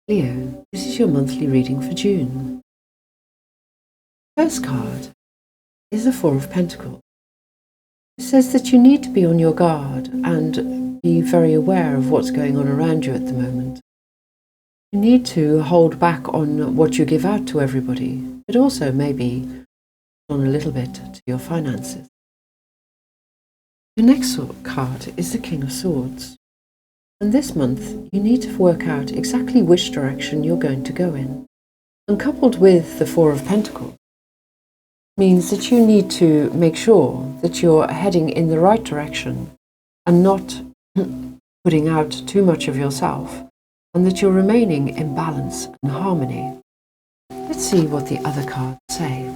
Leo, this is your monthly reading for June. First card is the Four of Pentacles. It says that you need to be on your guard and be very aware of what's going on around you at the moment. You need to hold back on what you give out to everybody, but also maybe on a little bit to your finances. The next card is the King of Swords. And this month, you need to work out exactly which direction you're going to go in. And coupled with the Four of Pentacles, means that you need to make sure that you're heading in the right direction and not putting out too much of yourself, and that you're remaining in balance and harmony. Let's see what the other cards say.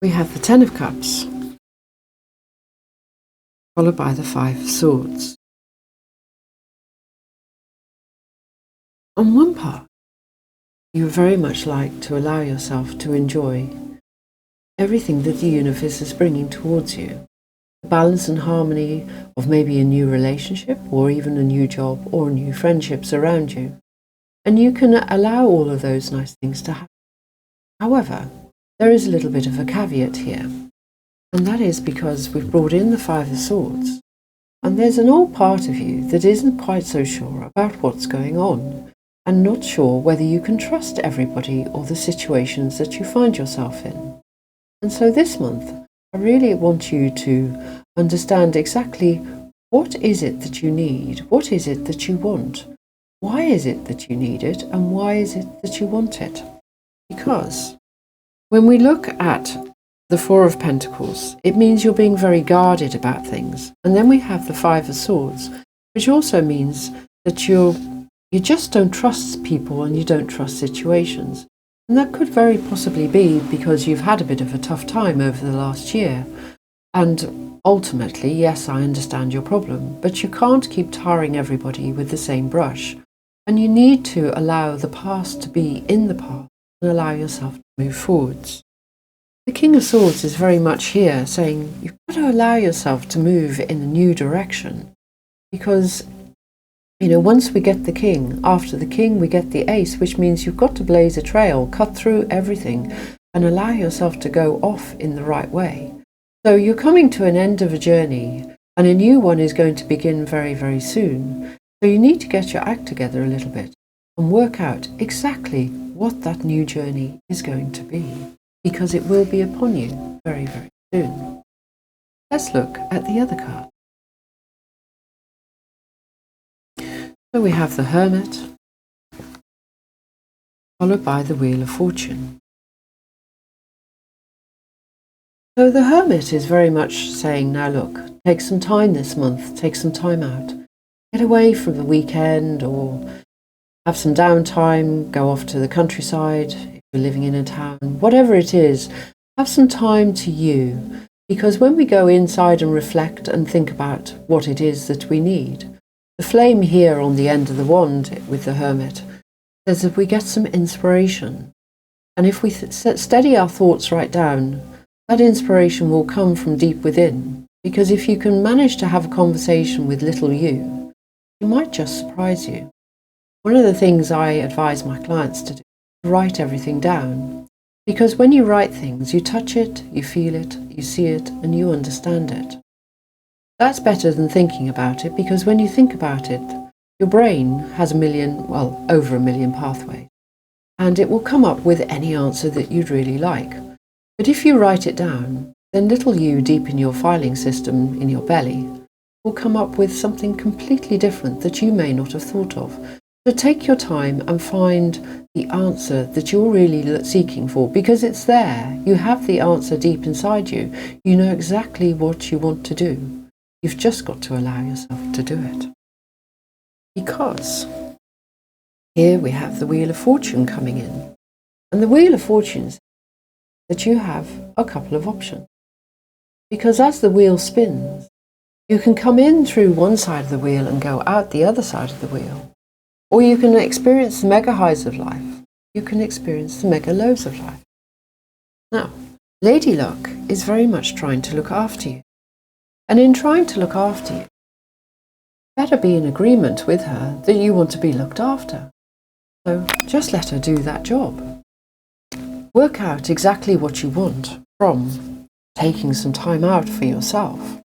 We have the Ten of Cups, followed by the Five of Swords. On one part, you very much like to allow yourself to enjoy everything that the universe is bringing towards you. The balance and harmony of maybe a new relationship or even a new job or new friendships around you. And you can allow all of those nice things to happen. However, there is a little bit of a caveat here. And that is because we've brought in the Five of Swords. And there's an old part of you that isn't quite so sure about what's going on, and not sure whether you can trust everybody or the situations that you find yourself in. And so this month, I really want you to understand exactly what is it that you need, what is it that you want, why is it that you need it, and why is it that you want it. Because when we look at the Four of Pentacles, it means you're being very guarded about things. And then we have the Five of Swords, which also means that you just don't trust people and you don't trust situations. And that could very possibly be because you've had a bit of a tough time over the last year. And ultimately, yes, I understand your problem, but you can't keep tarring everybody with the same brush. And you need to allow the past to be in the past and allow yourself to move forwards. The King of Swords is very much here saying you've got to allow yourself to move in a new direction, because once we get the King, after the King we get the Ace, which means you've got to blaze a trail, cut through everything and allow yourself to go off in the right way. So you're coming to an end of a journey and a new one is going to begin very, very soon. So you need to get your act together a little bit and work out exactly what that new journey is going to be, because it will be upon you very, very soon. Let's look at the other card. So we have the Hermit, followed by the Wheel of Fortune. So the Hermit is very much saying, now look, take some time this month, take some time out. Get away from the weekend or have some downtime, go off to the countryside, if you're living in a town, whatever it is, have some time to you. Because when we go inside and reflect and think about what it is that we need, the flame here on the end of the wand with the Hermit says that we get some inspiration. And if we steady our thoughts right down, that inspiration will come from deep within. Because if you can manage to have a conversation with little you, it might just surprise you. One of the things I advise my clients to do is write everything down. Because when you write things, you touch it, you feel it, you see it, and you understand it. That's better than thinking about it, because when you think about it, your brain has over a million pathways. And it will come up with any answer that you'd really like. But if you write it down, then little you deep in your filing system in your belly will come up with something completely different that you may not have thought of. So take your time and find the answer that you're really seeking for, because it's there. You have the answer deep inside you. You know exactly what you want to do. You've just got to allow yourself to do it. Because here we have the Wheel of Fortune coming in. And the Wheel of Fortune says that you have a couple of options. Because as the wheel spins, you can come in through one side of the wheel and go out the other side of the wheel. Or you can experience the mega highs of life. You can experience the mega lows of life. Now, Lady Luck is very much trying to look after you. And in trying to look after you, better be in agreement with her that you want to be looked after. So just let her do that job. Work out exactly what you want from taking some time out for yourself.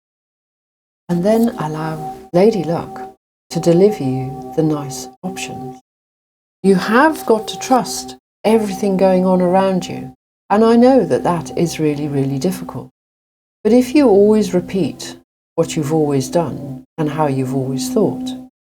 And then allow Lady Luck to deliver you the nice options. You have got to trust everything going on around you. And I know that that is really, really difficult. But if you always repeat what you've always done and how you've always thought,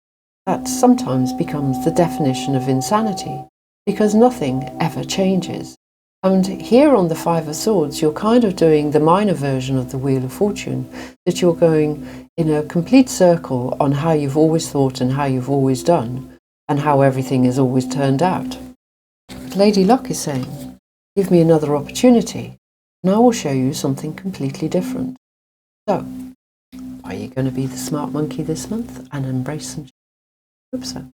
that sometimes becomes the definition of insanity, because nothing ever changes. And here on the Five of Swords, you're kind of doing the minor version of the Wheel of Fortune, that you're going in a complete circle on how you've always thought and how you've always done, and how everything has always turned out. But Lady Luck is saying, give me another opportunity, and I will show you something completely different. So, are you going to be the smart monkey this month and embrace some change? I hope so.